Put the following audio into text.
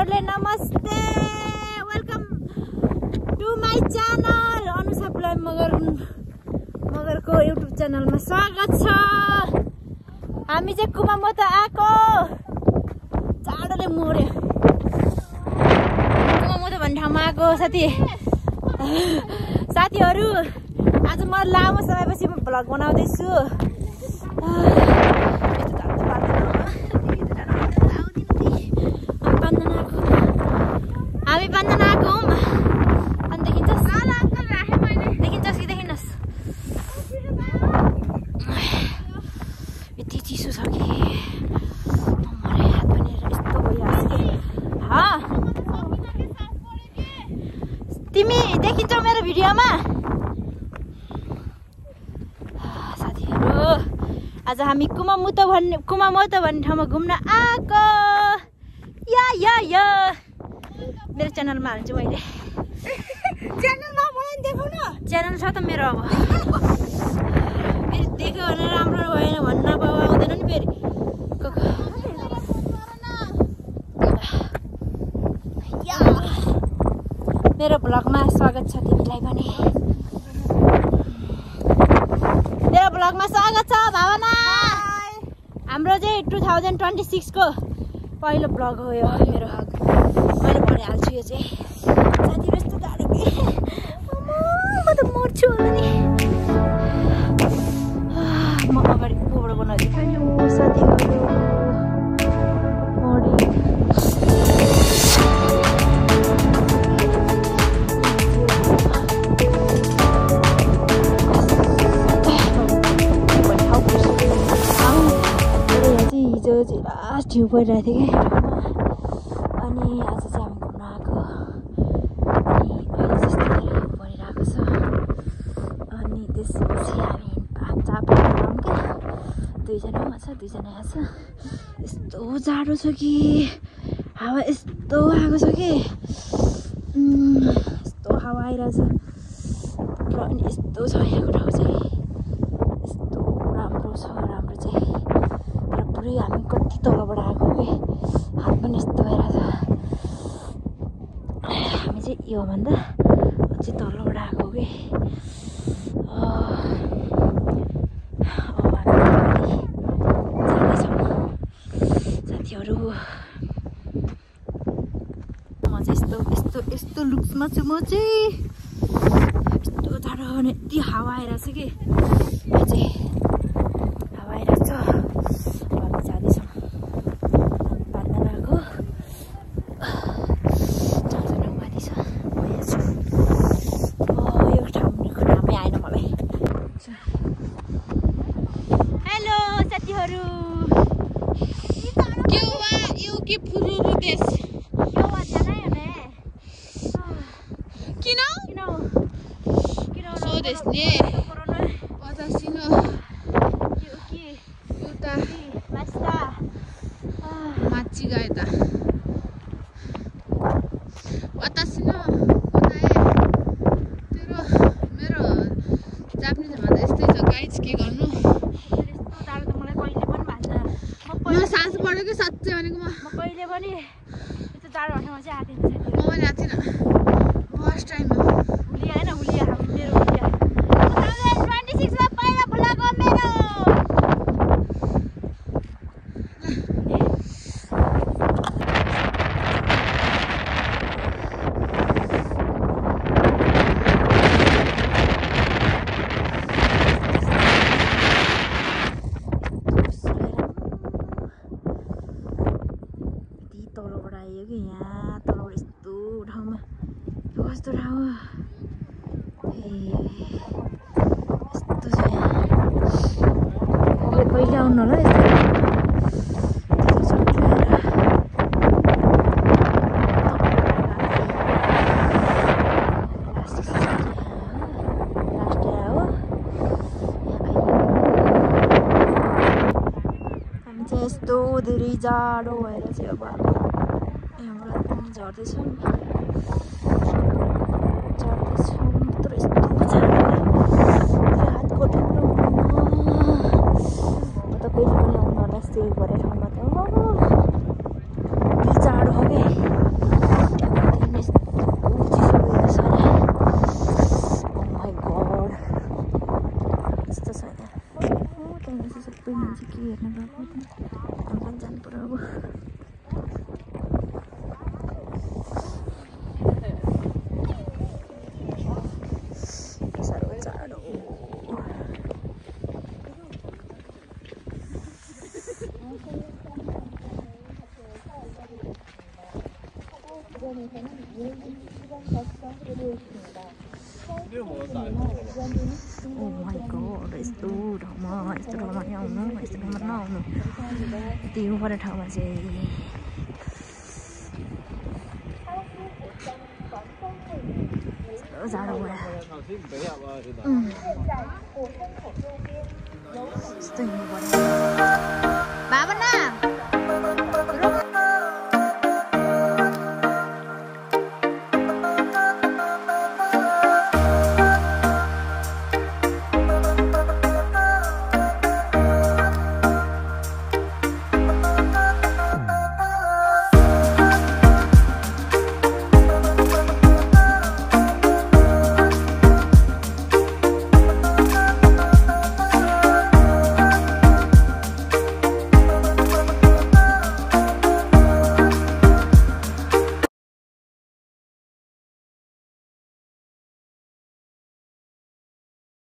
साथीहरुले नमस्ते, welcome to my channel. अनु सबलाई मगरको युट्युब च्यानलमा स्वागत छ। हामी चाहिँ कुमामोतो आएको, चाँडोले मर्यो। कुमामोतो भन्ने ठाउँमा आएको साथीहरु। आज म लामो समयपछि भ्लग बनाउँदैछु। हामी बन्दना आएको हौँ। अनि देखिन्छस् कि देखिनुहोस्, यति चिसो छ कि मलाई हात पनि यस्तो भइहाल्छ कि। तिमी देखिन्छौ मेरो भिडियोमा। साथीहरु, आज हामी कुमामोतो भन्ने ठाउँमा घुम्न आएको। या मेरो च्यानलमा हाल्छु मैले। च्यानलमा मलाई देखाउन। च्यानल छ त मेरो। अब फेरि देख्यो भने राम्रो भएन भन्न आउँदैन नि फेरि। मेरो भ्लगमा स्वागत छ तिमीलाई पनि। मेरो भ्लगमा स्वागत छ भावना। हाम्रो चाहिँ 2026 को पहिलो भ्लग हो यो मेरो। मैले भनिहाल्छु यो चाहिँ। साथीहरु यस्तो गाह्रो कि म त मर्छु होला नि। म अगाडि कोबाट बनाउँछु साथीहरु। लास्ट हिउँ परिरहेको थियो क्या। अनि आज चाहिँ हामी घुम्न आएको। अनि अहिले जस्तो हिउँ परिरहेको छ। अनि त्यसपछि हामी चापागाउँ क्या। दुईजना छ, दुईजना यहाँ छ। यस्तो जाडो छ कि हावा यस्तो आएको छ कि यस्तो हावा आइरहेछ। र अनि यस्तो छ यहाँको ठाउँ चाहिँ। यस्तो राम्रो छ, राम्रो चाहिँ। पुरै हामी कति तलबाट आएको कि हात पनि यस्तो भइरहेछ। हामी चाहिँ योभन्दा अझै तलबाट आएको कि। जाँदैछौँ साथीहरु। म चाहिँ यस्तो लुक्समा छु म चाहिँ। यस्तो जाडो भने यति हावा आइरहेछ कि अझै हावा आइरहेछ। जाँदैछौँ बन्दनाको। चारजना माथि छ, म यहाँ छु। यो ठाउँको नामै आएन मलाई। हेलो साथीहरु। साँच्चै भनेको म कहिले पनि यस्तो जाडो ठाउँमा चाहिँ आएको थिएन। म पनि आएको थिइनँ फर्स्ट टाइम। हुलिया होइन, हुलिया मेरो हुलिया 2026 मा पहिलो भ्लग हो मेरो। तलबाट आयो कि यहाँ तलबाट यस्तो ठाउँमा। यो कस्तो ठाउँ यस्तो छ यहाँ। कहिले आउनु होला यस्तो। हामी चाहिँ यस्तो धेरै जाडो भएर चाहिँ अब हामी यहाँबाट झर्दैछौँ। तर यस्तो जाडो हातको ठुलो। म त कहिले पनि आउनु होला यस्तो भरे ठाउँमा त। जाडो हो कि चाहिँ सबै मान्छे के हेर्न गएको पनि जानु पर्यो अब साह्रो जाडो Oh my god, यस्तो ठाउँमा नि आउनु यस्तो ठाउँमा नआउनु दिनु पर्ने ठाउँमा चाहिँ जाडो भयो यस्तो हिँड्नु पर्यो